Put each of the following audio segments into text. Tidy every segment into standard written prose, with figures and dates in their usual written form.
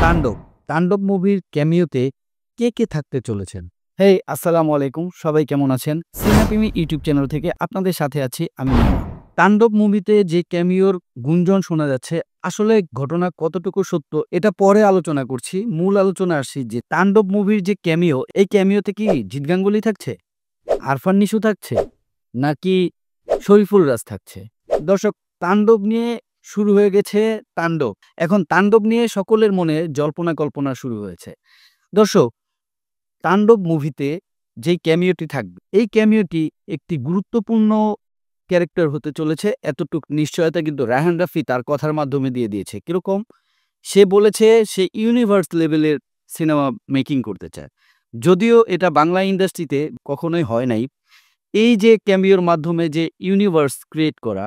তাণ্ডব তাণ্ডব মুভির ক্যামিওতে কে থাকতে চলেছেন? হেই, আসসালামু আলাইকুম। সবাই কেমন আছেন? সিনেপ্রেমী ইউটিউব চ্যানেল থেকে আপনাদের সাথে আছি আমি মামা। তাণ্ডব মুভিতে যে ক্যামিওর গুঞ্জন শোনা যাচ্ছে, আসলে ঘটনা কতটুকু সত্য এটা পরে আলোচনা করছি। মূল আলোচনা আসছি যে তাণ্ডব মুভির যে ক্যামিও, এই ক্যামিওতে কি জিৎ গাঙ্গুলি থাকছে, আরফান নিশু থাকছে, নাকি শরীফুল রাজ থাকছে? দর্শক, তাণ্ডব নিয়ে শুরু হয়ে গেছে তাণ্ডব। এখন তাণ্ডব নিয়ে সকলের মনে জল্পনা কল্পনা শুরু হয়েছে। দর্শক, তাণ্ডব মুভিতে যেই ক্যামিওটি থাকবে, এই ক্যামিওটি একটি গুরুত্বপূর্ণ ক্যারেক্টার হতে চলেছে, এতটুক নিশ্চয়তা কিন্তু রায়হান রাফি তার কথার মাধ্যমে দিয়ে দিয়েছে। কিরকম? সে বলেছে সে ইউনিভার্স লেভেলের সিনেমা মেকিং করতে চায়। যদিও এটা বাংলা ইন্ডাস্ট্রিতে কখনোই হয় নাই। এই যে ক্যামিওর মাধ্যমে যে ইউনিভার্স ক্রিয়েট করা,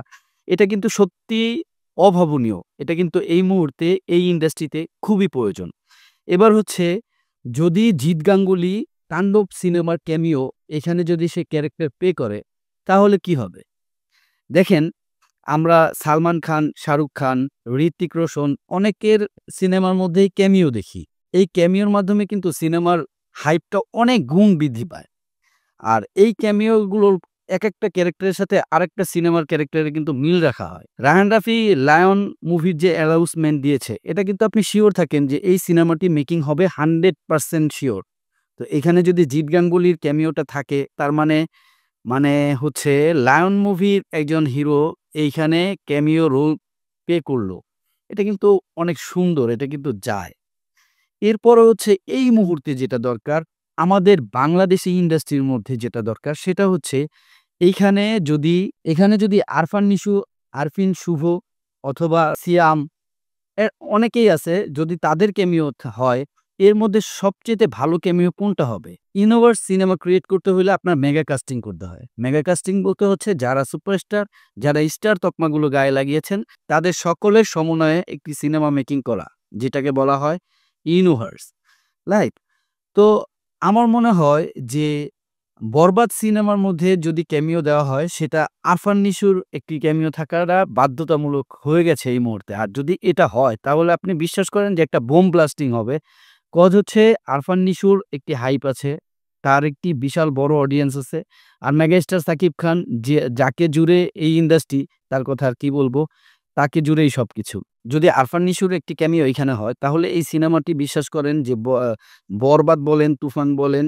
এটা কিন্তু সত্যিই অভাবনীয়। এটা কিন্তু এই মুহূর্তে এই ইন্ডাস্ট্রিতে খুবই প্রয়োজন। এবার হচ্ছে, যদি জিৎ গাঙ্গুলি তাণ্ডব সিনেমার ক্যামিও এখানে যদি সে ক্যারেক্টার প্লে করে, তাহলে কি হবে? দেখেন, আমরা সালমান খান, শাহরুখ খান, ঋত্বিক রোশন অনেকের সিনেমার মধ্যেই ক্যামিও দেখি। এই ক্যামিওর মাধ্যমে কিন্তু সিনেমার হাইপটা অনেক গুণ বৃদ্ধি পায়। আর এই ক্যামিওগুলোর একেকটা ক্যারেক্টারের সাথে আরেকটা সিনেমার ক্যারেক্টারের কিন্তু মিল রাখা হয়। রায়হান রাফি লায়ন মুভির যে অ্যানাউন্সমেন্ট দিয়েছে, এটা কিন্তু আপনি শিওর থাকেন যে এই সিনেমাটি মেকিং হবে 100% শিওর। তো এখানে যদি জিৎ গাঙ্গুলির ক্যামিওটা থাকে, তার মানে মানে হচ্ছে লায়ন মুভির একজন হিরো এইখানে ক্যামিও রোল প্লে করলো। এটা কিন্তু অনেক সুন্দর, এটা কিন্তু যায়। এরপরে হচ্ছে এই মুহূর্তে যেটা দরকার, আমাদের বাংলাদেশি ইন্ডাস্ট্রির মধ্যে যেটা দরকার, সেটা হচ্ছে এখানে যদি আরফান নিশু, আরফিন শুভ অথবা সিয়াম অনেকেই আছে, যদি তাদের ক্যামিও হয়, এর মধ্যে সবচেয়ে ভালো ক্যামিও কোনটা হবে? ইউনিভার্স সিনেমা ক্রিয়েট করতে হলে আপনার মেগা কাস্টিং করতে হয়। মেগা কাস্টিং বলতে হচ্ছে যারা সুপারস্টার, যারা স্টার তকমাগুলো গায়ে লাগিয়েছেন, তাদের সকলের সমন্বয়ে একটি সিনেমা মেকিং করা, যেটাকে বলা হয় ইউনিভার্স। রাইট? তো আমার মনে হয় যে বরবাদ সিনেমার মধ্যে যদি ক্যামিও দেওয়া হয়, সেটা আরফান নিশুর একটি ক্যামিও থাকাটা বাধ্যতামূলক হয়ে গেছে এই মুহূর্তে। আর যদি এটা হয়, তাহলে আপনি বিশ্বাস করেন যে একটা বোম ব্লাস্টিং হবে। কজ হচ্ছে আরফান নিশুর একটি হাইপ আছে, তার একটি বিশাল বড় অডিয়েন্স আছে। আর মেগাস্টার সাকিব খান, যাকে জুড়ে এই ইন্ডাস্ট্রি, তার কথা আর কি বলবো, তাকে জুড়েই সবকিছু। যদি আরফান নিশুর একটি ক্যামিও এখানে হয়, তাহলে এই সিনেমাটি বিশ্বাস করেন যে বরবাদ বলেন, তুফান বলেন,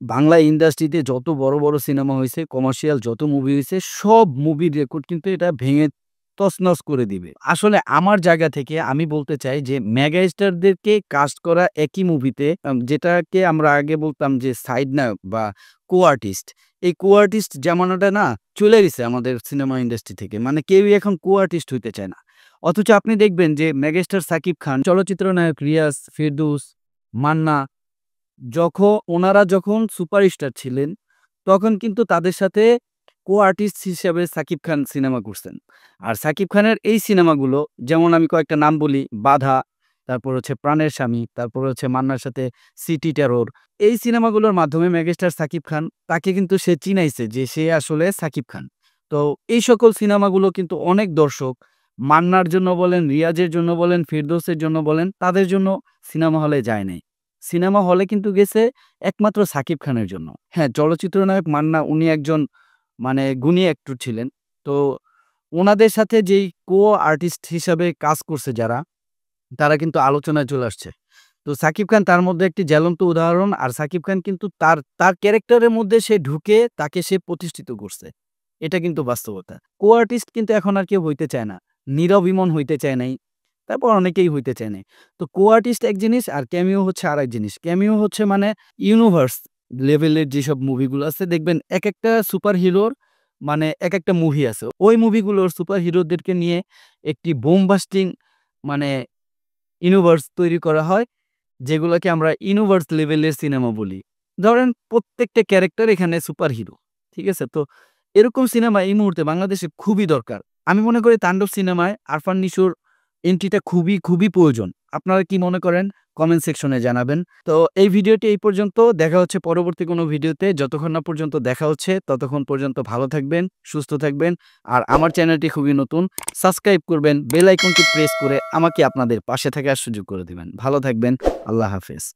বাংলা ইন্ডাস্ট্রিতে যত বড় বড় সিনেমা হয়েছে, কমার্শিয়াল যত মুভি হয়েছে, সব মুভির রেকর্ড কিন্তু এটা ভেঙে তছনছ করে দিবে। আসলে আমার জায়গা থেকে আমি বলতে চাই যে মেগা স্টারদেরকে কাস্ট করা একই মুভিতে, যেটাকে আমরা আগে বলতাম যে সাইড নায়ক বা কো আর্টিস্ট, এই কো আর্টিস্ট জামানাটা না চলে গেছে আমাদের সিনেমা ইন্ডাস্ট্রি থেকে। মানে কেউই এখন কো আর্টিস্ট হইতে চায় না। অথচ আপনি দেখবেন যে মেগাস্টার সাকিব খান, চলচ্চিত্র নায়ক রিয়াজ, ফেরদৌস, মান্না, ওনারা যখন সুপারস্টার ছিলেন, তখন কিন্তু তাদের সাথে কো আর্টিস্ট হিসেবে সাকিব খান সিনেমা করছেন। আর সাকিব খানের এই সিনেমাগুলো, যেমন আমি কয়েকটা নাম বলি, বাধা, তারপর হচ্ছে প্রাণের স্বামী, তারপর হচ্ছে মান্নার সাথে সিটি টেরর। এই সিনেমাগুলোর মাধ্যমে মেগাস্টার সাকিব খান, তাকে কিন্তু সে চিনাইছে যে সে আসলে সাকিব খান। তো এই সকল সিনেমাগুলো কিন্তু অনেক দর্শক, মান্নার জন্য বলেন, রিয়াজের জন্য বলেন, ফেরদৌসের জন্য বলেন, তাদের জন্য সিনেমা হলে যায় নাই। সিনেমা হলে কিন্তু গেছে একমাত্র সাকিব খানের জন্য। হ্যাঁ, চলচ্চিত্র নায়ক মান্না উনি একজন গুণী অ্যাক্টর ছিলেন। তো ওনাদের সাথে যেই কো আর্টিস্ট হিসাবে কাজ করছে যারা, তারা কিন্তু আলোচনায় চলে আসছে। তো সাকিব খান তার মধ্যে একটি জ্বলন্ত উদাহরণ। আর সাকিব খান কিন্তু তার তার ক্যারেক্টারের মধ্যে সে ঢুকে তাকে সে প্রতিষ্ঠিত করছে। এটা কিন্তু বাস্তবতা। কো আর্টিস্ট কিন্তু এখন আর কেউ হইতে চায় না। নীরব ইমন হইতে চায় নাই। তারপর অনেকেই হইতে চায় নাই। তো কো আর্টিস্ট এক জিনিস, আর ক্যামিও হচ্ছে আরেক জিনিস। ক্যামিও হচ্ছে ইউনিভার্স লেভেলের যেসব মুভিগুলো আছে, দেখবেন একেকটা সুপার হিরোর একেকটা মুভি আছে। ওই মুভিগুলোর সুপার হিরোদেরকে নিয়ে একটি বোম বাস্টিং মানে ইউনিভার্স তৈরি করা হয়, যেগুলোকে আমরা ইউনিভার্স লেভেলের সিনেমা বলি। ধরেন প্রত্যেকটা ক্যারেক্টার এখানে সুপার হিরো। ঠিক আছে? তো এরকম সিনেমা এই মুহূর্তে বাংলাদেশে খুবই দরকার। আমি মনে করি তাণ্ডব সিনেমায় আরফান নিশুর এন্ট্রিটা খুবই প্রয়োজন। আপনারা কি মনে করেন? কমেন্ট সেকশনে জানাবেন। তো এই ভিডিওটি এই পর্যন্ত। দেখা হচ্ছে পরবর্তী কোনো ভিডিওতে। যতক্ষণ না পর্যন্ত দেখা হচ্ছে ততক্ষণ পর্যন্ত ভালো থাকবেন, সুস্থ থাকবেন। আর আমার চ্যানেলটি খুবই নতুন। সাবস্ক্রাইব করবেন, বেল আইকনটি প্রেস করে আমাকে আপনাদের পাশে থাকার সুযোগ করে দিবেন। ভালো থাকবেন। আল্লাহ হাফেজ।